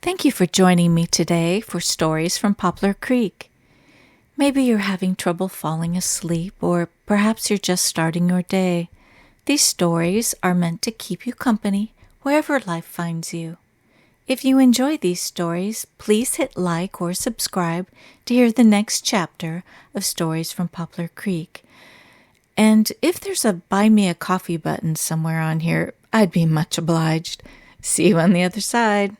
Thank you for joining me today for Stories from Poplar Creek. Maybe you're having trouble falling asleep, or perhaps you're just starting your day. These stories are meant to keep you company wherever life finds you. If you enjoy these stories, please hit like or subscribe to hear the next chapter of Stories from Poplar Creek. And if there's a Buy Me a Coffee button somewhere on here, I'd be much obliged. See you on the other side.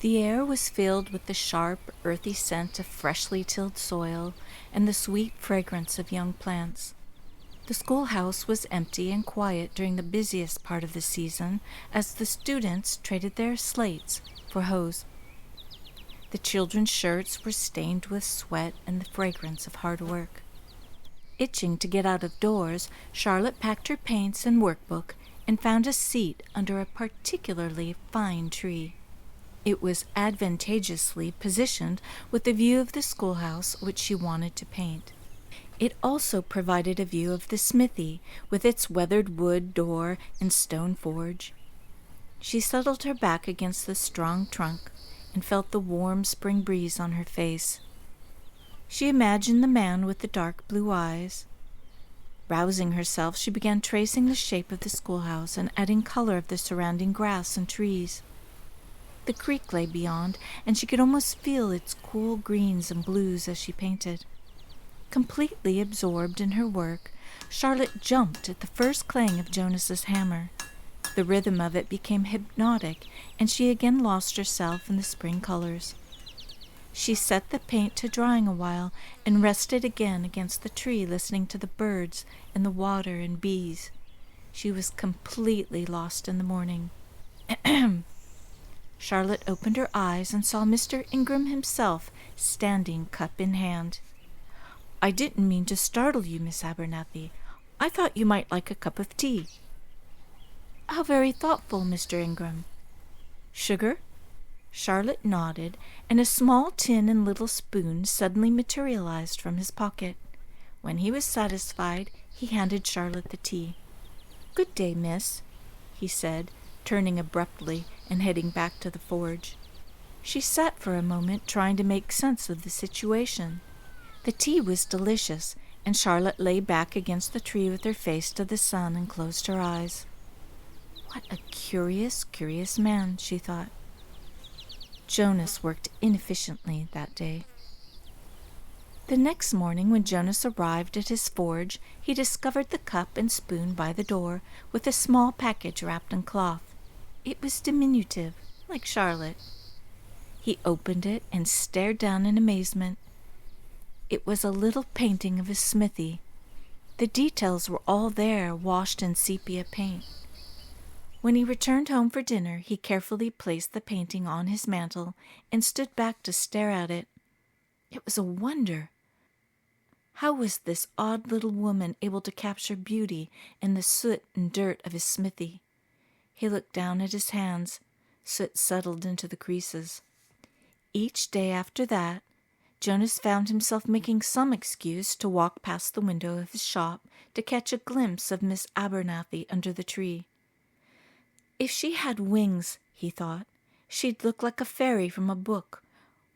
The air was filled with the sharp, earthy scent of freshly tilled soil and the sweet fragrance of young plants. The schoolhouse was empty and quiet during the busiest part of the season as the students traded their slates for hose. The children's shirts were stained with sweat and the fragrance of hard work. Itching to get out of doors, Charlotte packed her paints and workbook and found a seat under a particularly fine tree. It was advantageously positioned with a view of the schoolhouse which she wanted to paint. It also provided a view of the smithy, with its weathered wood door and stone forge. She settled her back against the strong trunk and felt the warm spring breeze on her face. She imagined the man with the dark blue eyes. Rousing herself, she began tracing the shape of the schoolhouse and adding color of the surrounding grass and trees. The creek lay beyond, and she could almost feel its cool greens and blues as she painted. Completely absorbed in her work, Charlotte jumped at the first clang of Jonas's hammer. The rhythm of it became hypnotic, and she again lost herself in the spring colors. She set the paint to drying a while and rested again against the tree, listening to the birds and the water and bees. She was completely lost in the morning. Charlotte opened her eyes and saw Mr. Ingram himself standing, cup in hand. "I didn't mean to startle you, Miss Abernathy. I thought you might like a cup of tea." "How very thoughtful, Mr. Ingram. Sugar?" Charlotte nodded, and a small tin and little spoon suddenly materialized from his pocket. When he was satisfied, he handed Charlotte the tea. "Good day, miss," he said, turning abruptly and heading back to the forge. She sat for a moment trying to make sense of the situation. The tea was delicious, and Charlotte lay back against the tree with her face to the sun and closed her eyes. What a curious, curious man, she thought. Jonas worked inefficiently that day. The next morning, when Jonas arrived at his forge, he discovered the cup and spoon by the door, with a small package wrapped in cloth. It was diminutive, like Charlotte. He opened it and stared down in amazement. It was a little painting of his smithy. The details were all there, washed in sepia paint. When he returned home for dinner, he carefully placed the painting on his mantel and stood back to stare at it. It was a wonder. How was this odd little woman able to capture beauty in the soot and dirt of his smithy? He looked down at his hands. Soot settled into the creases. Each day after that, Jonas found himself making some excuse to walk past the window of his shop to catch a glimpse of Miss Abernathy under the tree. If she had wings, he thought, she'd look like a fairy from a book,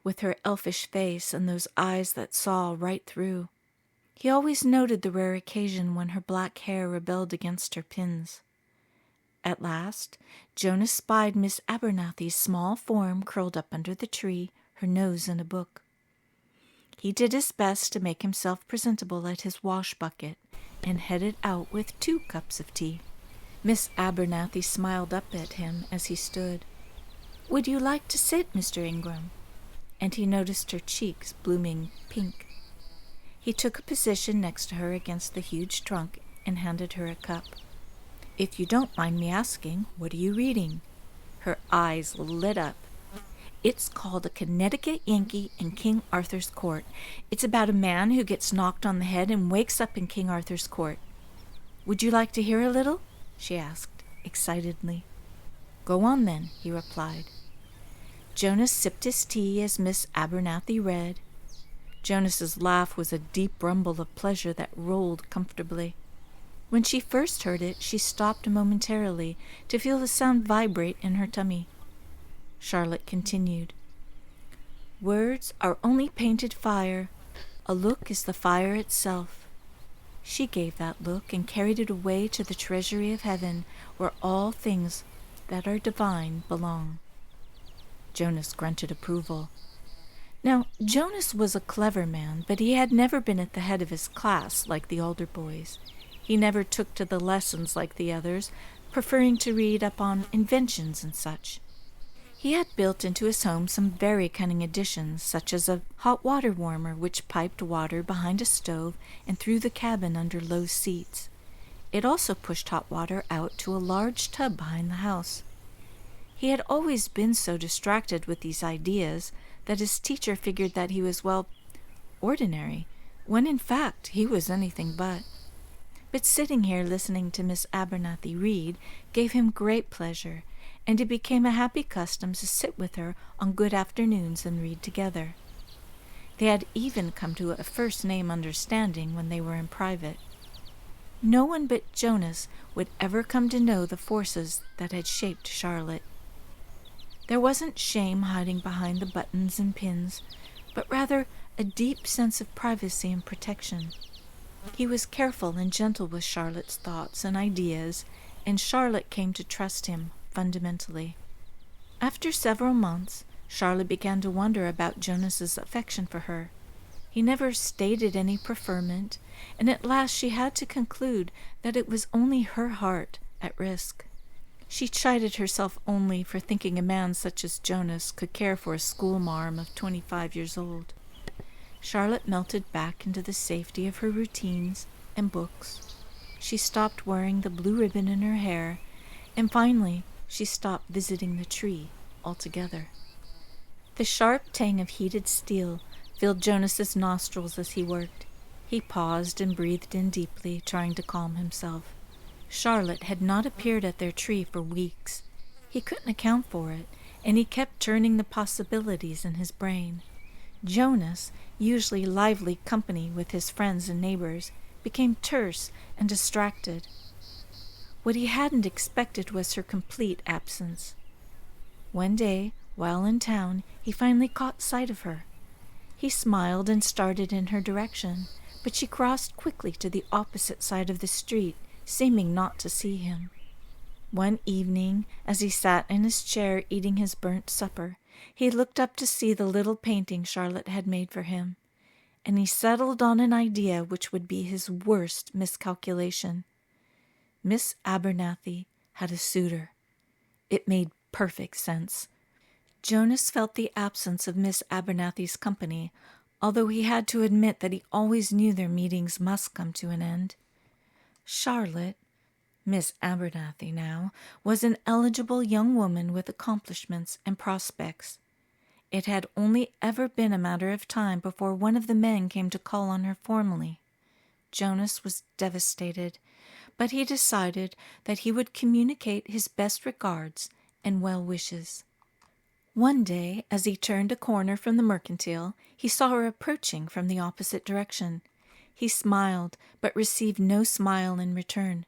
with her elfish face and those eyes that saw right through. He always noted the rare occasion when her black hair rebelled against her pins. At last, Jonas spied Miss Abernathy's small form curled up under the tree, her nose in a book. He did his best to make himself presentable at his wash bucket, and headed out with 2 cups of tea. Miss Abernathy smiled up at him as he stood. "Would you like to sit, Mr. Ingram?" And he noticed her cheeks blooming pink. He took a position next to her against the huge trunk and handed her a cup. "If you don't mind me asking, what are you reading?" Her eyes lit up. "It's called A Connecticut Yankee in King Arthur's Court. It's about a man who gets knocked on the head and wakes up in King Arthur's Court. Would you like to hear a little?" she asked, excitedly. "Go on, then," he replied. Jonas sipped his tea as Miss Abernathy read. Jonas's laugh was a deep rumble of pleasure that rolled comfortably. When she first heard it, she stopped momentarily to feel the sound vibrate in her tummy. Charlotte continued. "Words are only painted fire. A look is the fire itself." She gave that look and carried it away to the treasury of heaven, where all things that are divine belong. Jonas grunted approval. Now, Jonas was a clever man, but he had never been at the head of his class like the older boys. He never took to the lessons like the others, preferring to read up on inventions and such. He had built into his home some very cunning additions, such as a hot water warmer which piped water behind a stove and through the cabin under low seats. It also pushed hot water out to a large tub behind the house. He had always been so distracted with these ideas that his teacher figured that he was, well, ordinary, when in fact he was anything but. But sitting here listening to Miss Abernathy read gave him great pleasure, and it became a happy custom to sit with her on good afternoons and read together. They had even come to a first-name understanding when they were in private. No one but Jonas would ever come to know the forces that had shaped Charlotte. There wasn't shame hiding behind the buttons and pins, but rather a deep sense of privacy and protection. He was careful and gentle with Charlotte's thoughts and ideas, and Charlotte came to trust him fundamentally. After several months, Charlotte began to wonder about Jonas's affection for her. He never stated any preferment, and at last she had to conclude that it was only her heart at risk. She chided herself only for thinking a man such as Jonas could care for a schoolmarm of 25 years old. Charlotte melted back into the safety of her routines and books. She stopped wearing the blue ribbon in her hair, and finally she stopped visiting the tree altogether. The sharp tang of heated steel filled Jonas's nostrils as he worked. He paused and breathed in deeply, trying to calm himself. Charlotte had not appeared at their tree for weeks. He couldn't account for it, and he kept turning the possibilities in his brain. Jonas, usually lively company with his friends and neighbors, became terse and distracted. What he hadn't expected was her complete absence. One day, while in town, he finally caught sight of her. He smiled and started in her direction, but she crossed quickly to the opposite side of the street, seeming not to see him. One evening, as he sat in his chair eating his burnt supper, he looked up to see the little painting Charlotte had made for him, and he settled on an idea which would be his worst miscalculation. Miss Abernathy had a suitor. It made perfect sense. Jonas felt the absence of Miss Abernathy's company, although he had to admit that he always knew their meetings must come to an end. Charlotte, Miss Abernathy now, was an eligible young woman with accomplishments and prospects. It had only ever been a matter of time before one of the men came to call on her formally. Jonas was devastated, but he decided that he would communicate his best regards and well wishes. One day, as he turned a corner from the mercantile, he saw her approaching from the opposite direction. He smiled, but received no smile in return.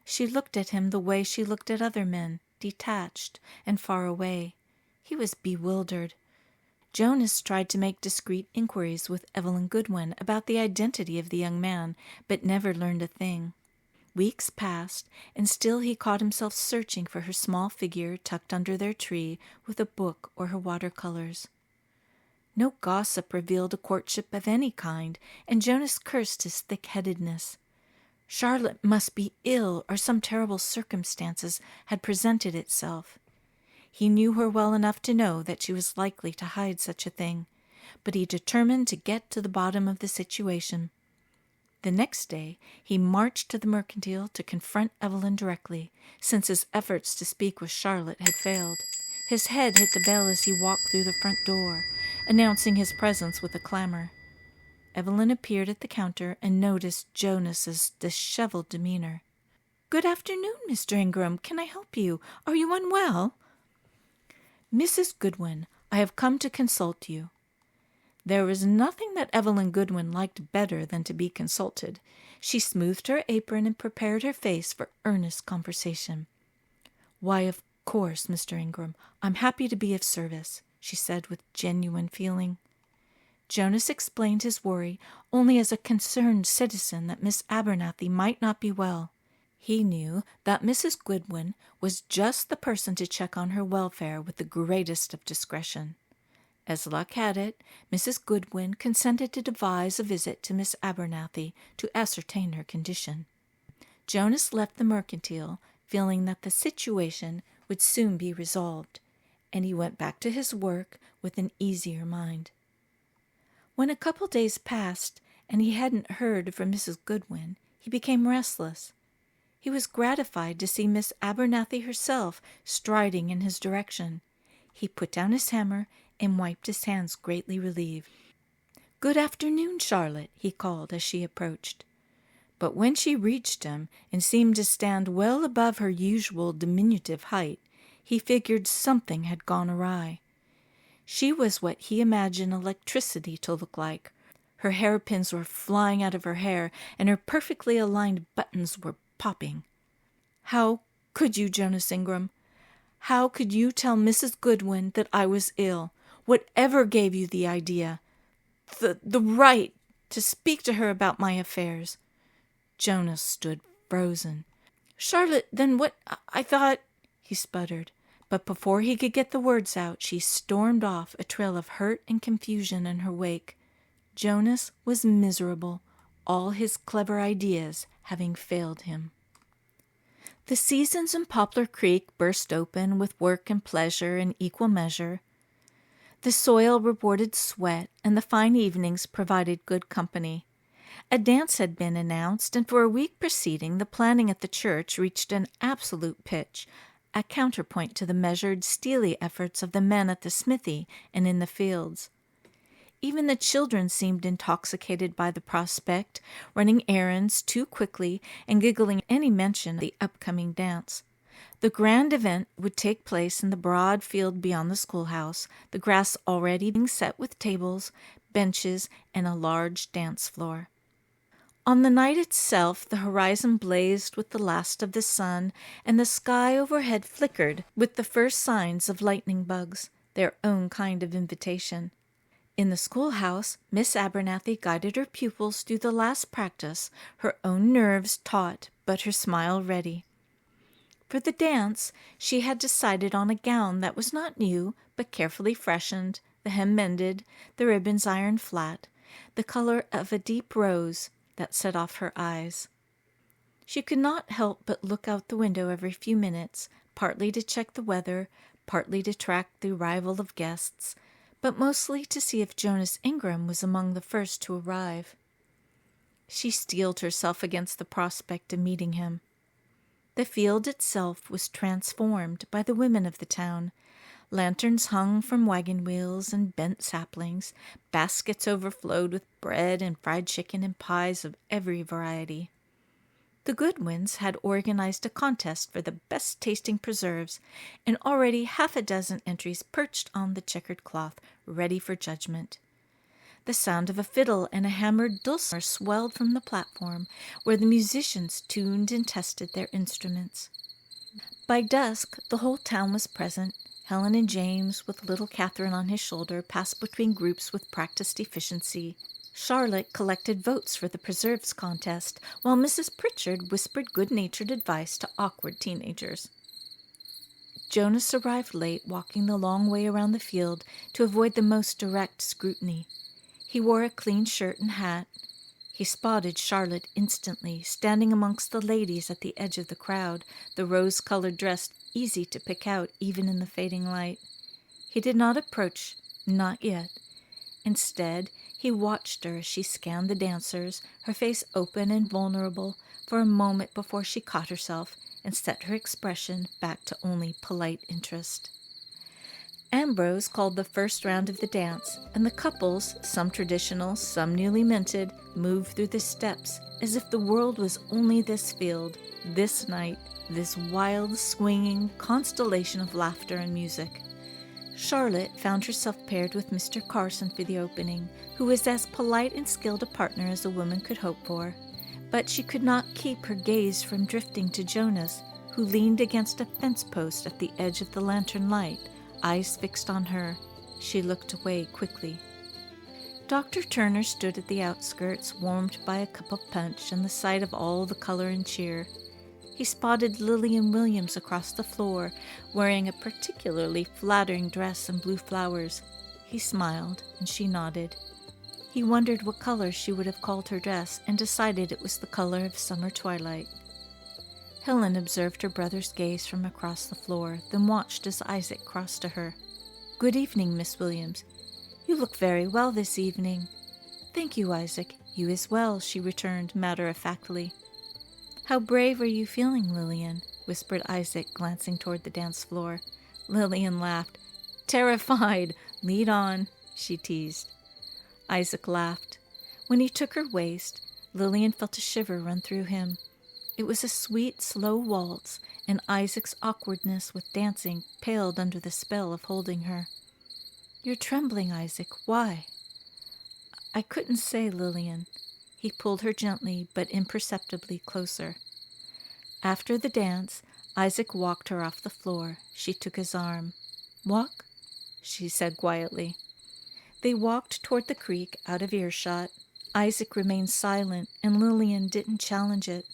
She looked at him the way she looked at other men, detached and far away. He was bewildered. Jonas tried to make discreet inquiries with Evelyn Goodwin about the identity of the young man, but never learned a thing. Weeks passed, and still he caught himself searching for her small figure tucked under their tree with a book or her watercolors. No gossip revealed a courtship of any kind, and Jonas cursed his thick-headedness. Charlotte must be ill, or some terrible circumstances had presented itself. He knew her well enough to know that she was likely to hide such a thing, but he determined to get to the bottom of the situation. The next day he marched to the Mercantile to confront Evelyn directly, since his efforts to speak with Charlotte had failed. His head hit the bell as he walked through the front door, announcing his presence with a clamor. Evelyn appeared at the counter and noticed Jonas's disheveled demeanor. "Good afternoon, Mr. Ingram. Can I help you? Are you unwell?" "Mrs. Goodwin, I have come to consult you." There was nothing that Evelyn Goodwin liked better than to be consulted. She smoothed her apron and prepared her face for earnest conversation. "Why, of course, Mr. Ingram, I'm happy to be of service," she said with genuine feeling. Jonas explained his worry only as a concerned citizen that Miss Abernathy might not be well. He knew that Mrs. Goodwin was just the person to check on her welfare with the greatest of discretion. As luck had it, Mrs. Goodwin consented to devise a visit to Miss Abernathy to ascertain her condition. Jonas left the Mercantile, feeling that the situation would soon be resolved, and he went back to his work with an easier mind. When a couple days passed and he hadn't heard from Mrs. Goodwin, he became restless. He was gratified to see Miss Abernathy herself striding in his direction. He put down his hammer and wiped his hands, greatly relieved. "Good afternoon, Charlotte," he called as she approached. But when she reached him and seemed to stand well above her usual diminutive height, he figured something had gone awry. She was what he imagined electricity to look like. Her hairpins were flying out of her hair, and her perfectly aligned buttons were popping. "How could you, Jonas Ingram? How could you tell Mrs. Goodwin that I was ill? Whatever gave you the idea, the right to speak to her about my affairs?" Jonas stood frozen. "Charlotte, then what I thought," he sputtered. But before he could get the words out, she stormed off, a trail of hurt and confusion in her wake. Jonas was miserable, all his clever ideas having failed him. The seasons in Poplar Creek burst open with work and pleasure in equal measure. The soil rewarded sweat, and the fine evenings provided good company. A dance had been announced, and for a week preceding, the planning at the church reached an absolute pitch, a counterpoint to the measured, steely efforts of the men at the smithy and in the fields. Even the children seemed intoxicated by the prospect, running errands too quickly and giggling at any mention of the upcoming dance. The grand event would take place in the broad field beyond the schoolhouse, the grass already being set with tables, benches, and a large dance floor. On the night itself, the horizon blazed with the last of the sun, and the sky overhead flickered with the first signs of lightning bugs, their own kind of invitation. In the schoolhouse, Miss Abernathy guided her pupils through the last practice, her own nerves taut but her smile ready. For the dance, she had decided on a gown that was not new, but carefully freshened, the hem mended, the ribbons ironed flat, the color of a deep rose that set off her eyes. She could not help but look out the window every few minutes, partly to check the weather, partly to track the arrival of guests, but mostly to see if Jonas Ingram was among the first to arrive. She steeled herself against the prospect of meeting him. The field itself was transformed by the women of the town. Lanterns hung from wagon wheels and bent saplings, baskets overflowed with bread and fried chicken and pies of every variety. The Goodwins had organized a contest for the best-tasting preserves, and already half a dozen entries perched on the checkered cloth, ready for judgment. The sound of a fiddle and a hammered dulcimer swelled from the platform, where the musicians tuned and tested their instruments. By dusk, the whole town was present. Helen and James, with little Catherine on his shoulder, passed between groups with practiced efficiency. Charlotte collected votes for the preserves contest, while Mrs. Pritchard whispered good-natured advice to awkward teenagers. Jonas arrived late, walking the long way around the field to avoid the most direct scrutiny. He wore a clean shirt and hat. He spotted Charlotte instantly, standing amongst the ladies at the edge of the crowd, the rose-colored dress easy to pick out even in the fading light. He did not approach, not yet. Instead, He watched her as she scanned the dancers, her face open and vulnerable, for a moment before she caught herself and set her expression back to only polite interest. Ambrose called the first round of the dance, and the couples, some traditional, some newly minted, moved through the steps as if the world was only this field, this night, this wild, swinging constellation of laughter and music. Charlotte found herself paired with Mr. Carson for the opening, who was as polite and skilled a partner as a woman could hope for. But she could not keep her gaze from drifting to Jonas, who leaned against a fence post at the edge of the lantern light, eyes fixed on her. She looked away quickly. Dr. Turner stood at the outskirts, warmed by a cup of punch and the sight of all the color and cheer. He spotted Lillian Williams across the floor, wearing a particularly flattering dress and blue flowers. He smiled, and she nodded. He wondered what color she would have called her dress, and decided it was the color of summer twilight. Helen observed her brother's gaze from across the floor, then watched as Isaac crossed to her. "Good evening, Miss Williams. You look very well this evening." "Thank you, Isaac. You as well," she returned matter-of-factly. "How brave are you feeling, Lillian?" whispered Isaac, glancing toward the dance floor. Lillian laughed. "Terrified. Lead on," she teased. Isaac laughed. When he took her waist, Lillian felt a shiver run through him. It was a sweet, slow waltz, and Isaac's awkwardness with dancing paled under the spell of holding her. "You're trembling, Isaac. Why?" "I couldn't say, Lillian." He pulled her gently but imperceptibly closer. After the dance, Isaac walked her off the floor. She took his arm. "Walk?" she said quietly. They walked toward the creek, out of earshot. Isaac remained silent, and Lillian didn't challenge it.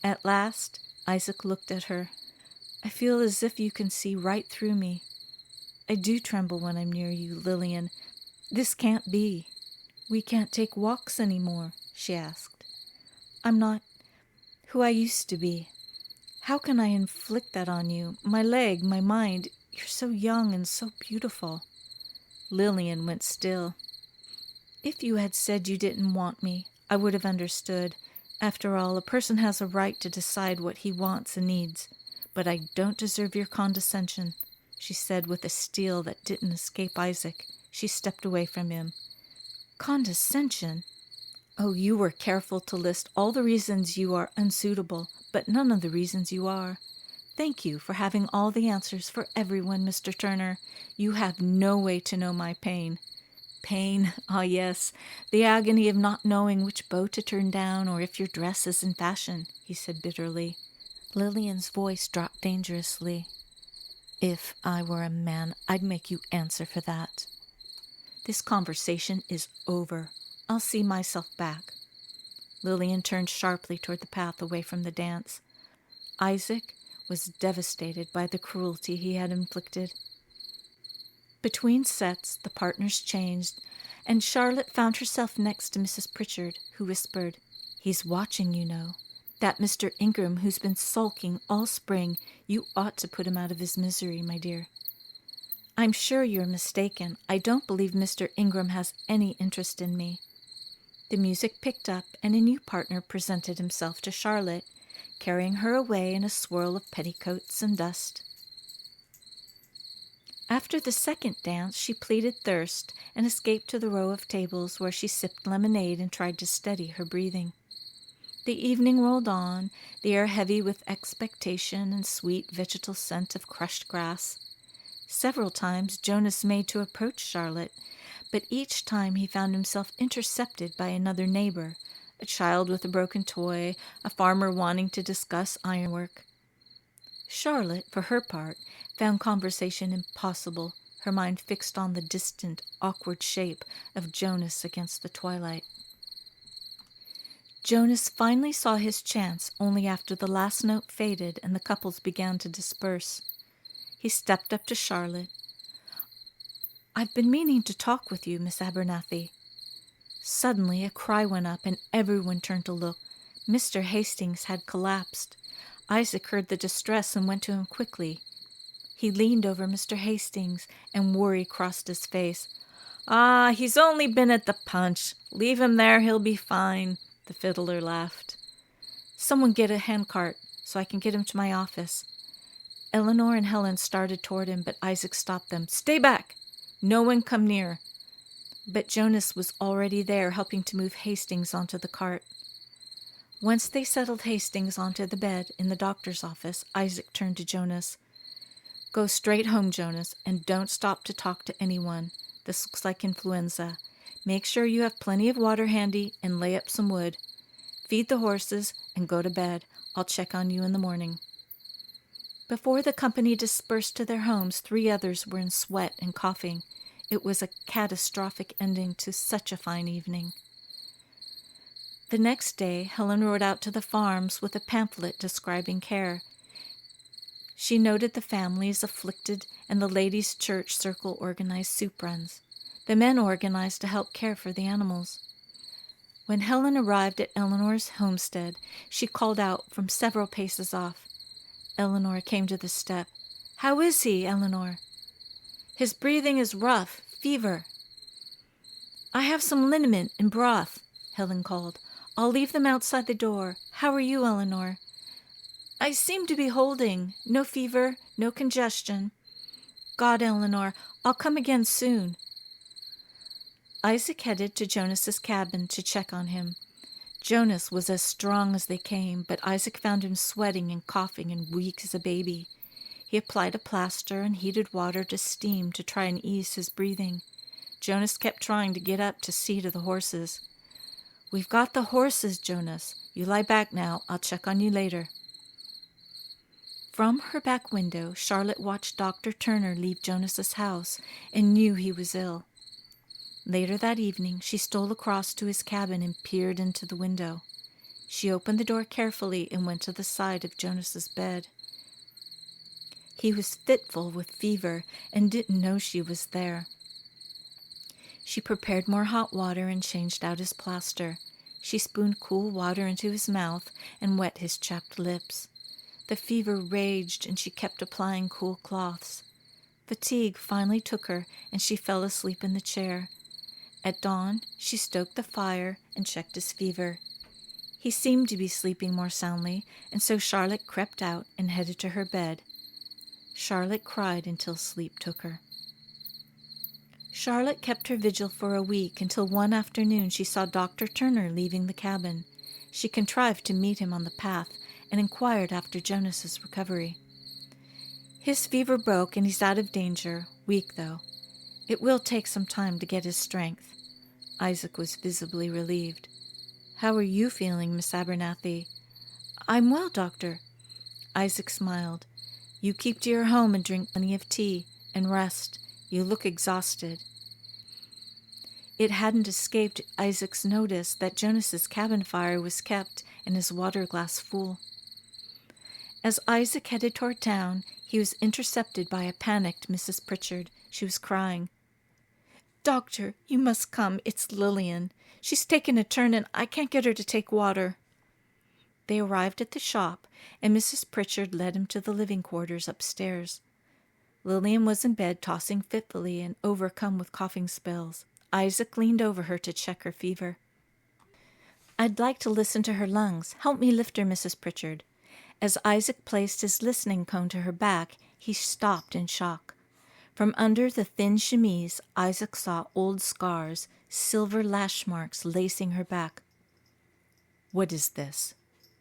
At last, Isaac looked at her. "I feel as if you can see right through me. I do tremble when I'm near you, Lillian. This can't be. We can't take walks anymore," she asked. "I'm not who I used to be. How can I inflict that on you? My leg, my mind. You're so young and so beautiful." Lillian went still. "If you had said you didn't want me, I would have understood. After all, a person has a right to decide what he wants and needs. But I don't deserve your condescension," she said with a steel that didn't escape Isaac. She stepped away from him. "Condescension? Oh, you were careful to list all the reasons you are unsuitable, but none of the reasons you are. Thank you for having all the answers for everyone, Mr. Turner. You have no way to know my pain." "Pain, ah yes, the agony of not knowing which bow to turn down or if your dress is in fashion," he said bitterly. Lillian's voice dropped dangerously. "If I were a man, I'd make you answer for that. This conversation is over. I'll see myself back." Lillian turned sharply toward the path away from the dance. Isaac was devastated by the cruelty he had inflicted. Between sets, the partners changed, and Charlotte found herself next to Mrs. Pritchard, who whispered, "He's watching, you know. That Mr. Ingram who's been sulking all spring, you ought to put him out of his misery, my dear." "I'm sure you're mistaken. I don't believe Mr. Ingram has any interest in me." The music picked up, and a new partner presented himself to Charlotte, carrying her away in a swirl of petticoats and dust. After the second dance, she pleaded thirst and escaped to the row of tables where she sipped lemonade and tried to steady her breathing. The evening rolled on, the air heavy with expectation and sweet vegetal scent of crushed grass. Several times Jonas made to approach Charlotte, but each time he found himself intercepted by another neighbor, a child with a broken toy, a farmer wanting to discuss ironwork. Charlotte, for her part, found conversation impossible, her mind fixed on the distant, awkward shape of Jonas against the twilight. Jonas finally saw his chance only after the last note faded and the couples began to disperse. He stepped up to Charlotte. "I've been meaning to talk with you, Miss Abernathy." Suddenly a cry went up and everyone turned to look. Mr. Hastings had collapsed. Isaac heard the distress and went to him quickly. He leaned over Mr. Hastings and worry crossed his face. Ah, he's only been at the punch. Leave him there, he'll be fine, the fiddler laughed. Someone get a handcart so I can get him to my office. Eleanor and Helen started toward him, but Isaac stopped them. Stay back! No one come near. But Jonas was already there, helping to move Hastings onto the cart. Once they settled Hastings onto the bed in the doctor's office, Isaac turned to Jonas. Go straight home, Jonas, and don't stop to talk to anyone. This looks like influenza. Make sure you have plenty of water handy and lay up some wood. Feed the horses and go to bed. I'll check on you in the morning. Before the company dispersed to their homes, 3 others were in sweat and coughing. It was a catastrophic ending to such a fine evening. The next day, Helen rode out to the farms with a pamphlet describing care. She noted the families afflicted, and the ladies' church circle organized soup runs. The men organized to help care for the animals. When Helen arrived at Eleanor's homestead, she called out from several paces off. Eleanor came to the step. How is he, Eleanor? His breathing is rough, fever. I have some liniment and broth, Helen called. I'll leave them outside the door. How are you, Eleanor? I seem to be holding. No fever, no congestion. God, Eleanor, I'll come again soon. Isaac headed to Jonas's cabin to check on him. Jonas was as strong as they came, but Isaac found him sweating and coughing and weak as a baby. He applied a plaster and heated water to steam to try and ease his breathing. Jonas kept trying to get up to see to the horses. We've got the horses, Jonas. You lie back now. I'll check on you later. From her back window, Charlotte watched Dr. Turner leave Jonas's house and knew he was ill. Later that evening, she stole across to his cabin and peered into the window. She opened the door carefully and went to the side of Jonas's bed. He was fitful with fever and didn't know she was there. She prepared more hot water and changed out his plaster. She spooned cool water into his mouth and wet his chapped lips. The fever raged, and she kept applying cool cloths. Fatigue finally took her, and she fell asleep in the chair. At dawn, she stoked the fire and checked his fever. He seemed to be sleeping more soundly, and so Charlotte crept out and headed to her bed. Charlotte cried until sleep took her. Charlotte kept her vigil for a week until one afternoon she saw Dr. Turner leaving the cabin. She contrived to meet him on the path and inquired after Jonas's recovery. His fever broke and he's out of danger, weak though. It will take some time to get his strength. Isaac was visibly relieved. How are you feeling, Miss Abernathy? I'm well, Doctor. Isaac smiled. You keep to your home and drink plenty of tea and rest. You look exhausted. It hadn't escaped Isaac's notice that Jonas's cabin fire was kept and his water glass full. As Isaac headed toward town, he was intercepted by a panicked Mrs. Pritchard. She was crying. Doctor, you must come. It's Lillian. She's taken a turn and I can't get her to take water. They arrived at the shop, and Mrs. Pritchard led him to the living quarters upstairs. Lillian was in bed, tossing fitfully and overcome with coughing spells. Isaac leaned over her to check her fever. I'd like to listen to her lungs. Help me lift her, Mrs. Pritchard. As Isaac placed his listening cone to her back, he stopped in shock. From under the thin chemise, Isaac saw old scars, silver lash marks lacing her back. What is this?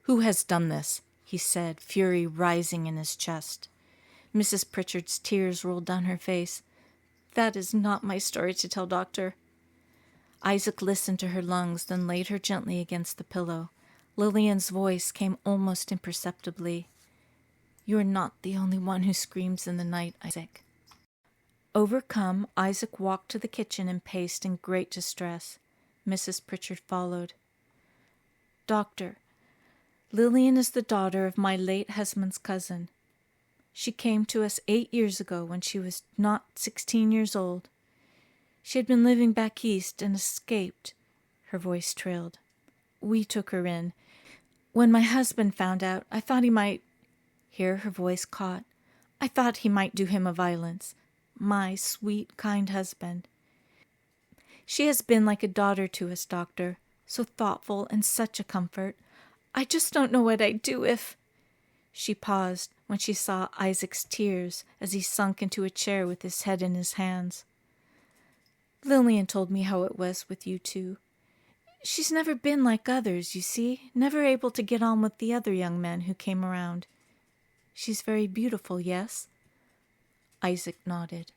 Who has done this? He said, fury rising in his chest. Mrs. Pritchard's tears rolled down her face. That is not my story to tell, Doctor. Isaac listened to her lungs, then laid her gently against the pillow. Lillian's voice came almost imperceptibly. You are not the only one who screams in the night, Isaac. Overcome, Isaac walked to the kitchen and paced in great distress. Mrs. Pritchard followed. Doctor, Lillian is the daughter of my late husband's cousin. She came to us 8 years ago when she was not 16 years old. She had been living back east and escaped. Her voice trailed. We took her in. When my husband found out, I thought he might... Here her voice caught. I thought he might do him a violence. My sweet, kind husband. She has been like a daughter to us, Doctor, so thoughtful and such a comfort. I just don't know what I'd do if—" She paused when she saw Isaac's tears as he sunk into a chair with his head in his hands. "Lillian told me how it was with you two. She's never been like others, you see, never able to get on with the other young men who came around. She's very beautiful, yes?" Isaac nodded.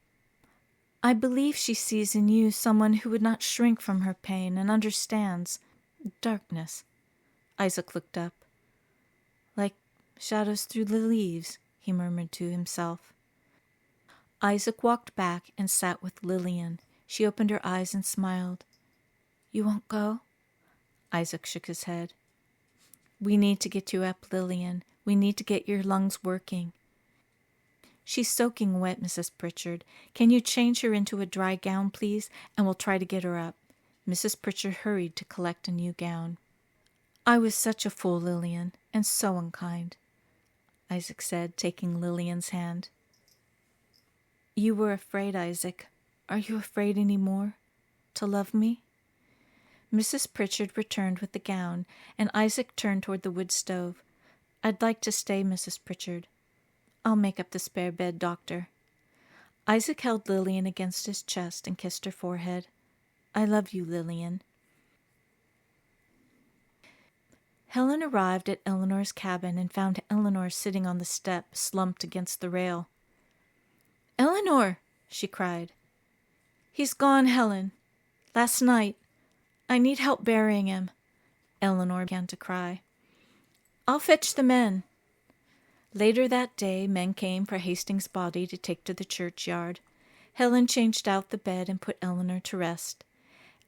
"I believe she sees in you someone who would not shrink from her pain and understands darkness." Isaac looked up. "Like shadows through the leaves," he murmured to himself. Isaac walked back and sat with Lillian. She opened her eyes and smiled. "You won't go?" Isaac shook his head. "We need to get you up, Lillian. We need to get your lungs working." "She's soaking wet, Mrs. Pritchard. Can you change her into a dry gown, please, and we'll try to get her up." Mrs. Pritchard hurried to collect a new gown. "I was such a fool, Lillian, and so unkind," Isaac said, taking Lillian's hand. "You were afraid, Isaac. Are you afraid any more? To love me?" Mrs. Pritchard returned with the gown, and Isaac turned toward the wood stove. "I'd like to stay, Mrs. Pritchard. I'll make up the spare bed, Doctor." Isaac held Lillian against his chest and kissed her forehead. "I love you, Lillian." Helen arrived at Eleanor's cabin and found Eleanor sitting on the step, slumped against the rail. "Eleanor!" she cried. "He's gone, Helen. Last night. I need help burying him." Eleanor began to cry. "I'll fetch the men." Later that day, men came for Hastings' body to take to the churchyard. Helen changed out the bed and put Eleanor to rest.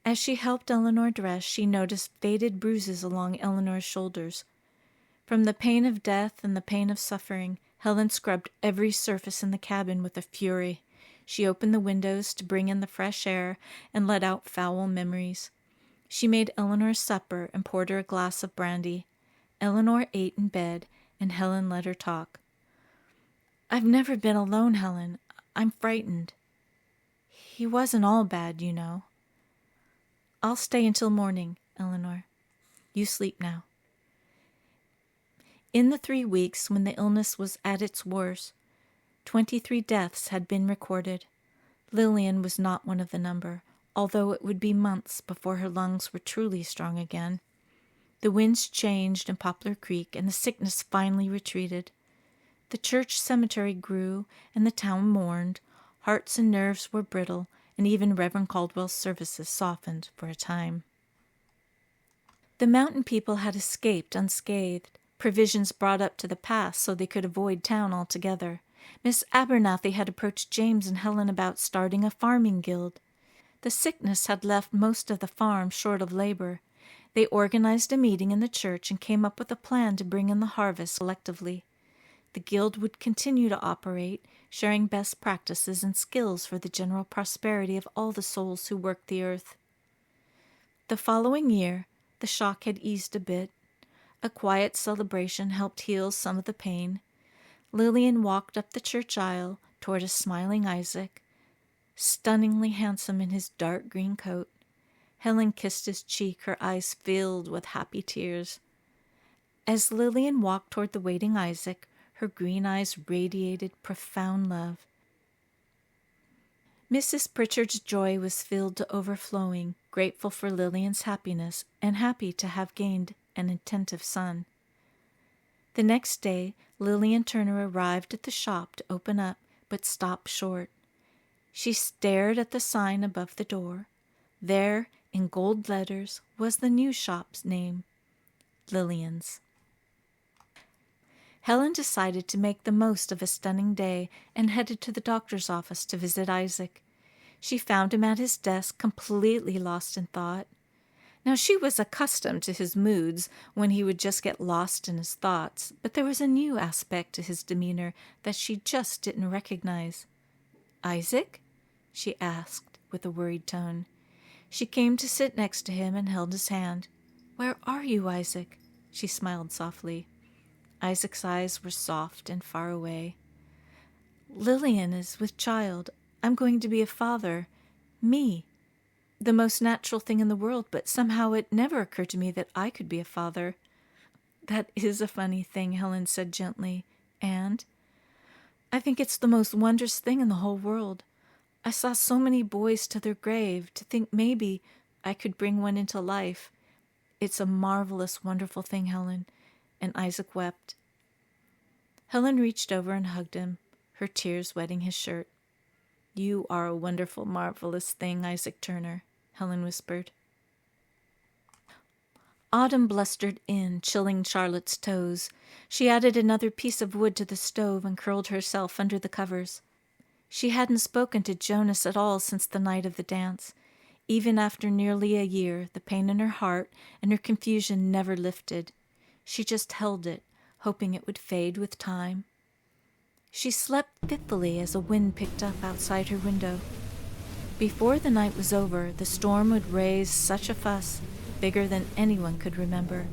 As she helped Eleanor dress, she noticed faded bruises along Eleanor's shoulders. From the pain of death and the pain of suffering, Helen scrubbed every surface in the cabin with a fury. She opened the windows to bring in the fresh air and let out foul memories. She made Eleanor supper and poured her a glass of brandy. Eleanor ate in bed, and Helen let her talk. "I've never been alone, Helen. I'm frightened. He wasn't all bad, you know." "I'll stay until morning, Eleanor. You sleep now." In the 3 weeks when the illness was at its worst, 23 deaths had been recorded. Lillian was not one of the number, although it would be months before her lungs were truly strong again. The winds changed in Poplar Creek, and the sickness finally retreated. The church cemetery grew, and the town mourned. Hearts and nerves were brittle, and even Reverend Caldwell's services softened for a time. The mountain people had escaped unscathed, provisions brought up to the pass so they could avoid town altogether. Miss Abernathy had approached James and Helen about starting a farming guild. The sickness had left most of the farm short of labor. They organized a meeting in the church and came up with a plan to bring in the harvest collectively. The guild would continue to operate, sharing best practices and skills for the general prosperity of all the souls who worked the earth. The following year, the shock had eased a bit. A quiet celebration helped heal some of the pain. Lillian walked up the church aisle toward a smiling Isaac, stunningly handsome in his dark green coat. Helen kissed his cheek, her eyes filled with happy tears. As Lillian walked toward the waiting Isaac, her green eyes radiated profound love. Mrs. Pritchard's joy was filled to overflowing, grateful for Lillian's happiness and happy to have gained an attentive son. The next day, Lillian Turner arrived at the shop to open up, but stopped short. She stared at the sign above the door. There, in gold letters, was the new shop's name, Lillian's. Helen decided to make the most of a stunning day and headed to the doctor's office to visit Isaac. She found him at his desk, completely lost in thought. Now, she was accustomed to his moods when he would just get lost in his thoughts, but there was a new aspect to his demeanor that she just didn't recognize. "Isaac?" she asked with a worried tone. She came to sit next to him and held his hand. "Where are you, Isaac?" She smiled softly. Isaac's eyes were soft and far away. "Lillian is with child. I'm going to be a father. Me." the most natural thing in the world, but somehow it never occurred to me that I could be a father." "That is a funny thing," Helen said gently. "And I think it's the most wondrous thing in the whole world. I saw so many boys to their grave. To think maybe I could bring one into life. It's a marvelous, wonderful thing, Helen." And Isaac wept. Helen reached over and hugged him, her tears wetting his shirt. "You are a wonderful, marvelous thing, Isaac Turner," Helen whispered. Autumn blustered in, chilling Charlotte's toes. She added another piece of wood to the stove and curled herself under the covers. She hadn't spoken to Jonas at all since the night of the dance. Even after nearly a year, the pain in her heart and her confusion never lifted. She just held it, hoping it would fade with time. She slept fitfully as a wind picked up outside her window. Before the night was over, the storm would raise such a fuss, bigger than anyone could remember.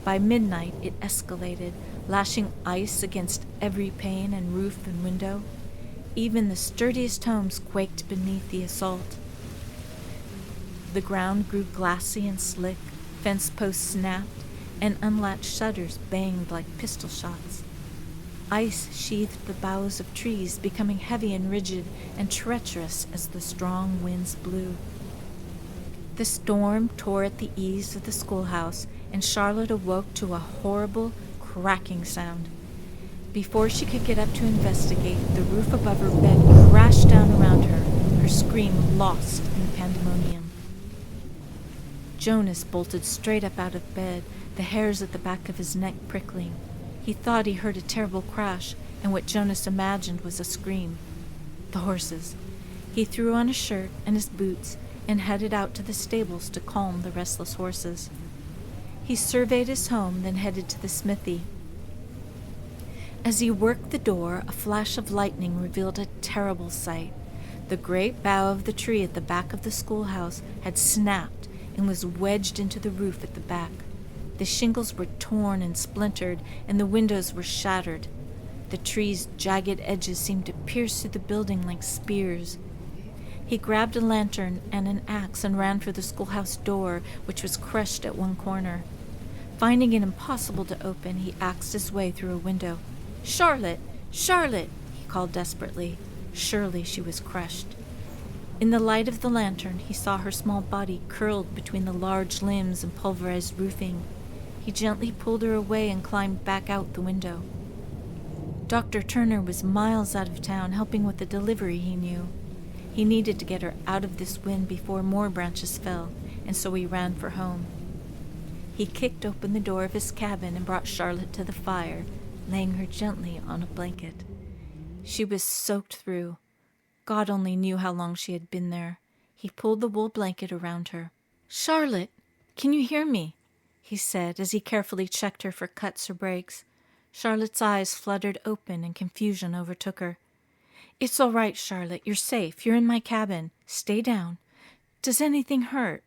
By midnight, it escalated, lashing ice against every pane and roof and window. Even the sturdiest homes quaked beneath the assault. The ground grew glassy and slick, fence posts snapped, and unlatched shutters banged like pistol shots. Ice sheathed the boughs of trees, becoming heavy and rigid and treacherous as the strong winds blew. The storm tore at the eaves of the schoolhouse, and Charlotte awoke to a horrible, cracking sound. Before she could get up to investigate, the roof above her bed crashed down around her, her scream lost in the pandemonium. Jonas bolted straight up out of bed, the hairs at the back of his neck prickling. He thought he heard a terrible crash, and what Jonas imagined was a scream. The horses. He threw on a shirt and his boots and headed out to the stables to calm the restless horses. He surveyed his home, then headed to the smithy. As he worked the door, a flash of lightning revealed a terrible sight. The great bough of the tree at the back of the schoolhouse had snapped and was wedged into the roof at the back. The shingles were torn and splintered, and the windows were shattered. The tree's jagged edges seemed to pierce through the building like spears. He grabbed a lantern and an axe and ran for the schoolhouse door, which was crushed at one corner. Finding it impossible to open, he axed his way through a window. "Charlotte! Charlotte!" he called desperately. Surely she was crushed. In the light of the lantern, he saw her small body curled between the large limbs and pulverized roofing. He gently pulled her away and climbed back out the window. Dr. Turner was miles out of town helping with a delivery he knew. He needed to get her out of this wind before more branches fell, and so he ran for home. He kicked open the door of his cabin and brought Charlotte to the fire, laying her gently on a blanket. She was soaked through. God only knew how long she had been there. He pulled the wool blanket around her. "Charlotte, can you hear me?" he said as he carefully checked her for cuts or breaks. Charlotte's eyes fluttered open and confusion overtook her. "It's all right, Charlotte. You're safe. You're in my cabin. Stay down. Does anything hurt?"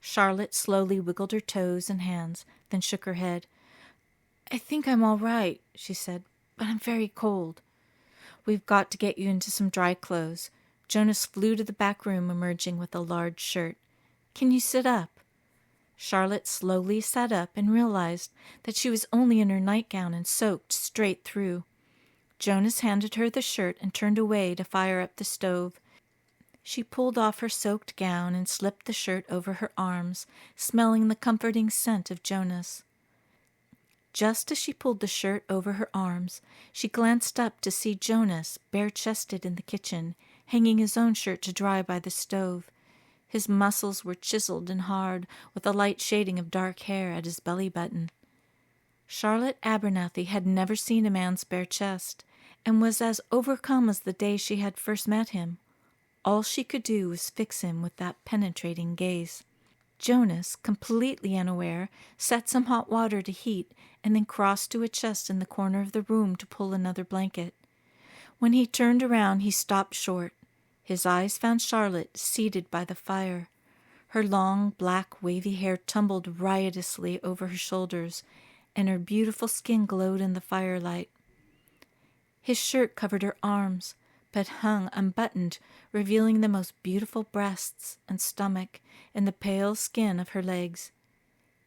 Charlotte slowly wiggled her toes and hands, then shook her head. "I think I'm all right," she said, "but I'm very cold." "We've got to get you into some dry clothes." Jonas flew to the back room, emerging with a large shirt. "Can you sit up?" Charlotte slowly sat up and realized that she was only in her nightgown and soaked straight through. Jonas handed her the shirt and turned away to fire up the stove. She pulled off her soaked gown and slipped the shirt over her arms, smelling the comforting scent of Jonas. Just as she pulled the shirt over her arms, she glanced up to see Jonas, bare-chested in the kitchen, hanging his own shirt to dry by the stove. His muscles were chiseled and hard, with a light shading of dark hair at his belly button. Charlotte Abernathy had never seen a man's bare chest, and was as overcome as the day she had first met him. All she could do was fix him with that penetrating gaze. Jonas, completely unaware, set some hot water to heat and then crossed to a chest in the corner of the room to pull another blanket. When he turned around, he stopped short. His eyes found Charlotte seated by the fire. Her long, black, wavy hair tumbled riotously over her shoulders, and her beautiful skin glowed in the firelight. His shirt covered her arms, but hung unbuttoned, revealing the most beautiful breasts and stomach and the pale skin of her legs.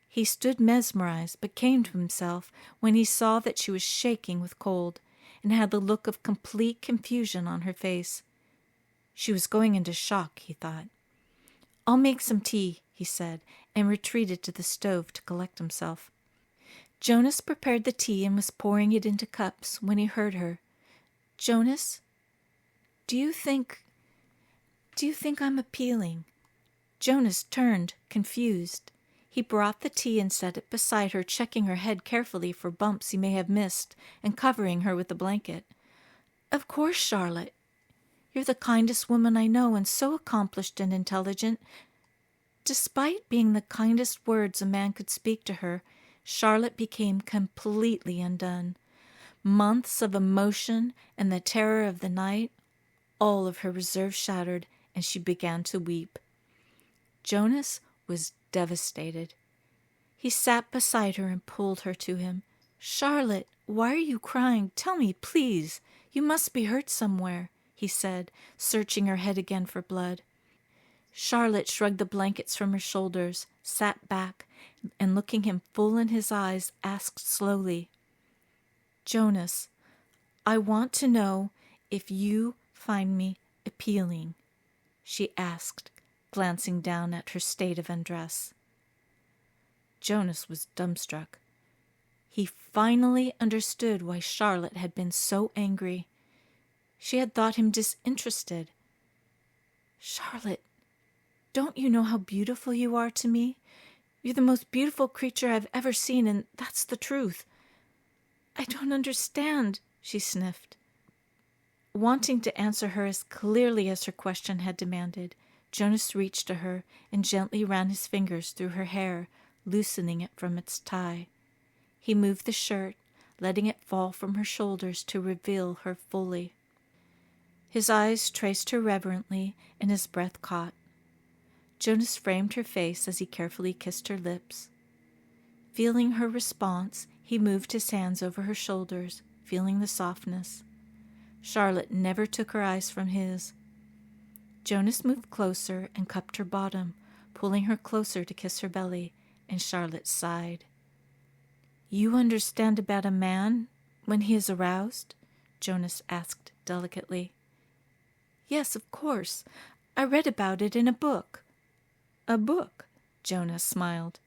He stood mesmerized, but came to himself when he saw that she was shaking with cold and had the look of complete confusion on her face. She was going into shock, he thought. "I'll make some tea," he said, and retreated to the stove to collect himself. Jonas prepared the tea and was pouring it into cups when he heard her. "Jonas, do you think I'm appealing?" Jonas turned, confused. He brought the tea and set it beside her, checking her head carefully for bumps he may have missed and covering her with a blanket. "Of course, Charlotte. You're the kindest woman I know and so accomplished and intelligent." Despite being the kindest words a man could speak to her, Charlotte became completely undone. Months of emotion and the terror of the night, all of her reserve shattered, and she began to weep. Jonas was devastated. He sat beside her and pulled her to him. "Charlotte, why are you crying? Tell me, please. You must be hurt somewhere," he said, searching her head again for blood. Charlotte shrugged the blankets from her shoulders, sat back, and looking him full in his eyes, asked slowly, "Jonas, I want to know if you find me appealing," she asked, glancing down at her state of undress. Jonas was dumbstruck. He finally understood why Charlotte had been so angry. She had thought him disinterested. "Charlotte, don't you know how beautiful you are to me? You're the most beautiful creature I've ever seen, and that's the truth." "I don't understand," she sniffed. Wanting to answer her as clearly as her question had demanded, Jonas reached to her and gently ran his fingers through her hair, loosening it from its tie. He moved the shirt, letting it fall from her shoulders to reveal her fully. His eyes traced her reverently, and his breath caught. Jonas framed her face as he carefully kissed her lips. Feeling her response, he moved his hands over her shoulders, feeling the softness. Charlotte never took her eyes from his. Jonas moved closer and cupped her bottom, pulling her closer to kiss her belly, and Charlotte sighed. "You understand about a man when he is aroused?" Jonas asked delicately. "Yes, of course. I read about it in a book." "A book?" Jonas smiled.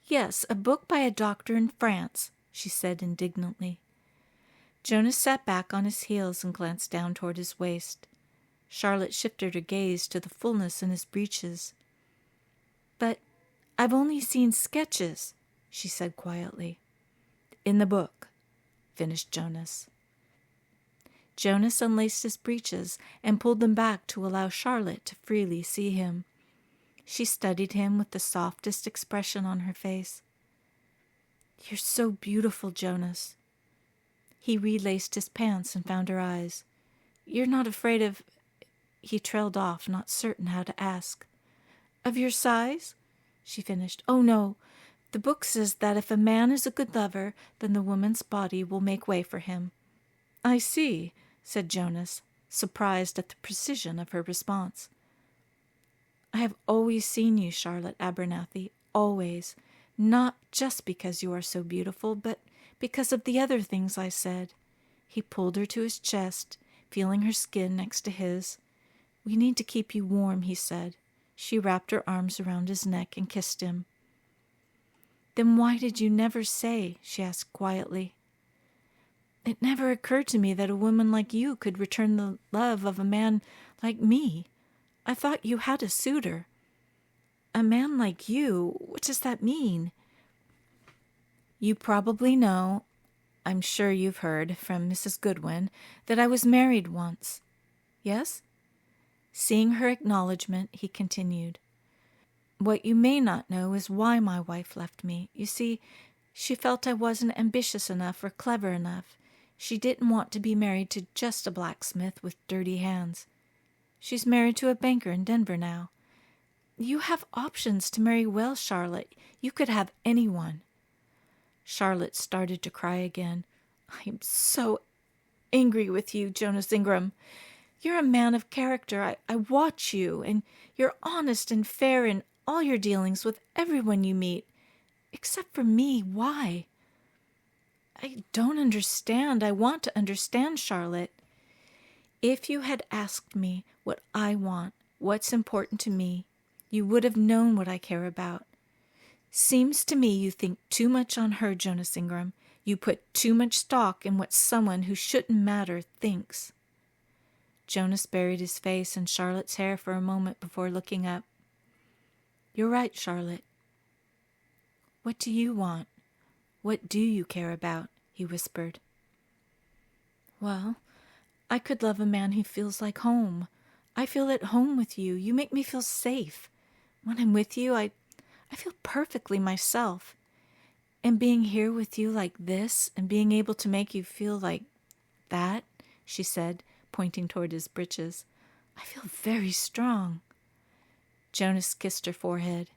"Yes, a book by a doctor in France," she said indignantly. Jonas sat back on his heels and glanced down toward his waist. Charlotte shifted her gaze to the fullness in his breeches. "But I've only seen sketches," she said quietly. "In the book," finished Jonas. Jonas unlaced his breeches and pulled them back to allow Charlotte to freely see him. She studied him with the softest expression on her face. "You're so beautiful, Jonas." He relaced his pants and found her eyes. "You're not afraid of—" He trailed off, not certain how to ask. "Of your size?" she finished. "Oh, no. The book says that if a man is a good lover, then the woman's body will make way for him." "I see," said Jonas, surprised at the precision of her response. "I have always seen you, Charlotte Abernathy, always, not just because you are so beautiful, but because of the other things I said." He pulled her to his chest, feeling her skin next to his. "We need to keep you warm," he said. She wrapped her arms around his neck and kissed him. "Then why did you never say?" she asked quietly. "It never occurred to me that a woman like you could return the love of a man like me. I thought you had a suitor." "A man like you? What does that mean?" "You probably know, I'm sure you've heard from Mrs. Goodwin, that I was married once." "Yes?" Seeing her acknowledgement, he continued. "What you may not know is why my wife left me. You see, she felt I wasn't ambitious enough or clever enough. She didn't want to be married to just a blacksmith with dirty hands. She's married to a banker in Denver now. You have options to marry well, Charlotte. You could have anyone." Charlotte started to cry again. "I'm so angry with you, Jonas Ingram. You're a man of character. I watch you, and you're honest and fair in all your dealings with everyone you meet. Except for me. Why? I don't understand. I want to understand, Charlotte. If you had asked me what I want, what's important to me, you would have known what I care about. Seems to me you think too much on her, Jonas Ingram. You put too much stock in what someone who shouldn't matter thinks. Jonas buried his face in Charlotte's hair for a moment before looking up. You're right, Charlotte. What do you want? What do you care about? He whispered. Well, I could love a man who feels like home. I feel at home with you. You make me feel safe. When I'm with you, I feel perfectly myself. And being here with you like this and being able to make you feel like that, she said, pointing toward his breeches, I feel very strong. Jonas kissed her forehead.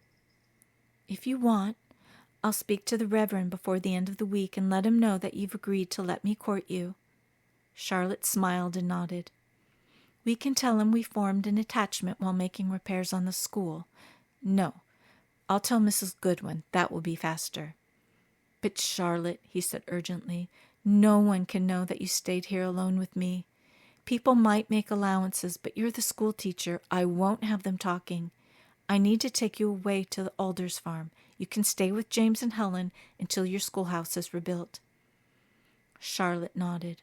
If you want, I'll speak to the Reverend before the end of the week and let him know that you've agreed to let me court you. Charlotte smiled and nodded. We can tell him we formed an attachment while making repairs on the school. No, I'll tell Mrs. Goodwin. That will be faster. But Charlotte, he said urgently, no one can know that you stayed here alone with me. People might make allowances, but you're the school teacher. I won't have them talking. I need to take you away to the Alders farm. You can stay with James and Helen until your schoolhouse is rebuilt. Charlotte nodded.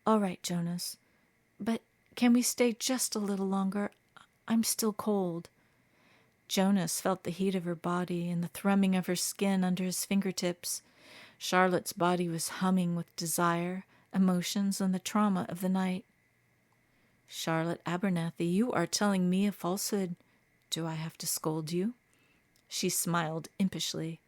All right, Jonas. But can we stay just a little longer? I'm still cold. Jonas felt the heat of her body and the thrumming of her skin under his fingertips. Charlotte's body was humming with desire, emotions, and the trauma of the night. Charlotte Abernathy, you are telling me a falsehood. Do I have to scold you? She smiled impishly.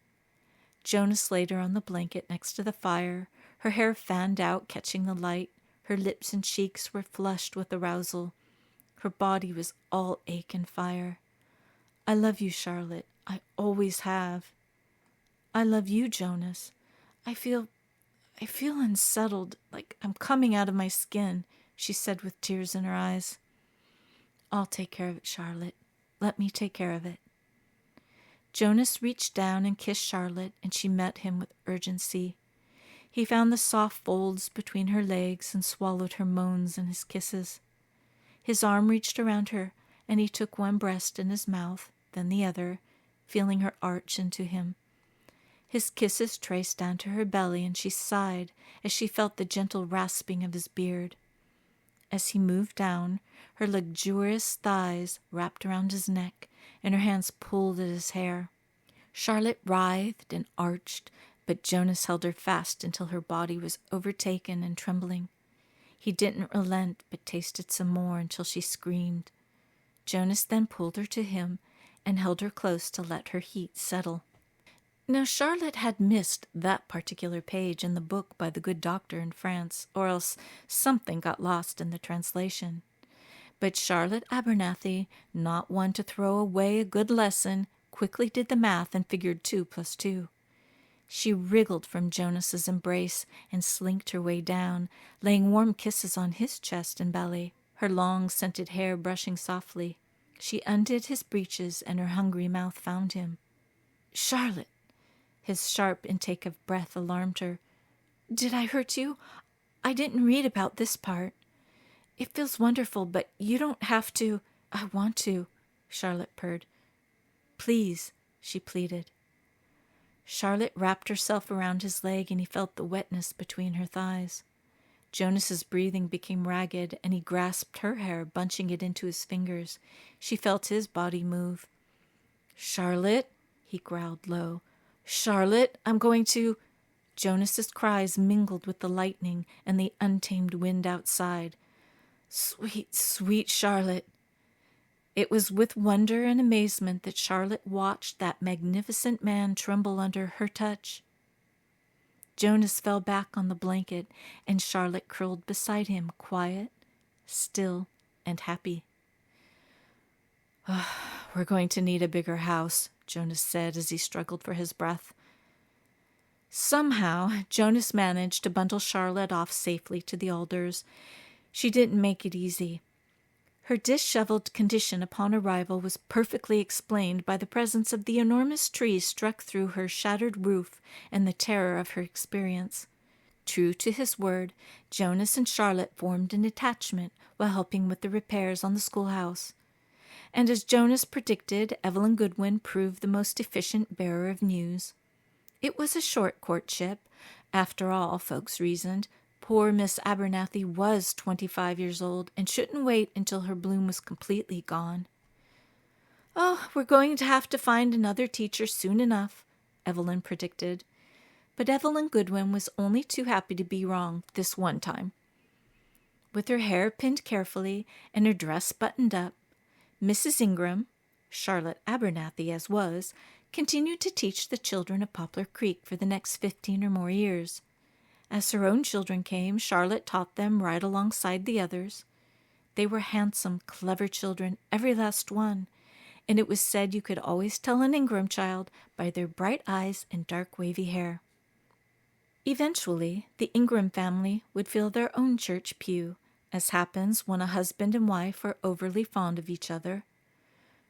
Jonas laid her on the blanket next to the fire, her hair fanned out, catching the light. Her lips and cheeks were flushed with arousal. Her body was all ache and fire. I love you, Charlotte. I always have. I love you, Jonas. I feel unsettled, like I'm coming out of my skin, she said with tears in her eyes. I'll take care of it, Charlotte. Let me take care of it. Jonas reached down and kissed Charlotte, and she met him with urgency. He found the soft folds between her legs and swallowed her moans in his kisses. His arm reached around her, and he took one breast in his mouth, then the other, feeling her arch into him. His kisses traced down to her belly, and she sighed as she felt the gentle rasping of his beard. As he moved down, her luxurious thighs wrapped around his neck, and her hands pulled at his hair. Charlotte writhed and arched, but Jonas held her fast until her body was overtaken and trembling. He didn't relent, but tasted some more until she screamed. Jonas then pulled her to him and held her close to let her heat settle. Now Charlotte had missed that particular page in the book by the good doctor in France, or else something got lost in the translation. But Charlotte Abernathy, not one to throw away a good lesson, quickly did the math and figured 2 + 2. She wriggled from Jonas's embrace and slinked her way down, laying warm kisses on his chest and belly, her long scented hair brushing softly. She undid his breeches, and her hungry mouth found him. Charlotte! His sharp intake of breath alarmed her. Did I hurt you? I didn't read about this part. It feels wonderful, but you don't have to. I want to, Charlotte purred. Please, she pleaded. Charlotte wrapped herself around his leg, and he felt the wetness between her thighs. Jonas's breathing became ragged, and he grasped her hair, bunching it into his fingers. She felt his body move. Charlotte, he growled low. Charlotte, I'm going to... Jonas's cries mingled with the lightning and the untamed wind outside. Sweet, sweet Charlotte. It was with wonder and amazement that Charlotte watched that magnificent man tremble under her touch. Jonas fell back on the blanket, and Charlotte curled beside him, quiet, still, and happy. We're going to need a bigger house, Jonas said as he struggled for his breath. Somehow, Jonas managed to bundle Charlotte off safely to the Alders. She didn't make it easy. Her disheveled condition upon arrival was perfectly explained by the presence of the enormous tree struck through her shattered roof and the terror of her experience. True to his word, Jonas and Charlotte formed an attachment while helping with the repairs on the schoolhouse. And as Jonas predicted, Evelyn Goodwin proved the most efficient bearer of news. It was a short courtship. After all, folks reasoned, poor Miss Abernathy was 25 years old and shouldn't wait until her bloom was completely gone. "Oh, we're going to have to find another teacher soon enough," Evelyn predicted. But Evelyn Goodwin was only too happy to be wrong this one time. With her hair pinned carefully and her dress buttoned up, Mrs. Ingram, Charlotte Abernathy as was, continued to teach the children of Poplar Creek for the next 15 or more years. As her own children came, Charlotte taught them right alongside the others. They were handsome, clever children, every last one, and it was said you could always tell an Ingram child by their bright eyes and dark wavy hair. Eventually, the Ingram family would fill their own church pew, as happens when a husband and wife are overly fond of each other.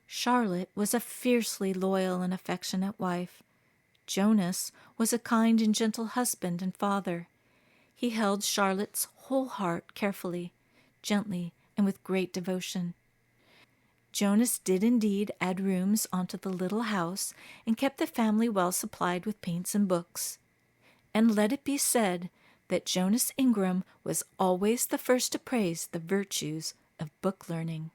Charlotte was a fiercely loyal and affectionate wife. Jonas was a kind and gentle husband and father. He held Charlotte's whole heart carefully, gently, and with great devotion. Jonas did indeed add rooms onto the little house and kept the family well supplied with paints and books. And let it be said that Jonas Ingram was always the first to praise the virtues of book learning.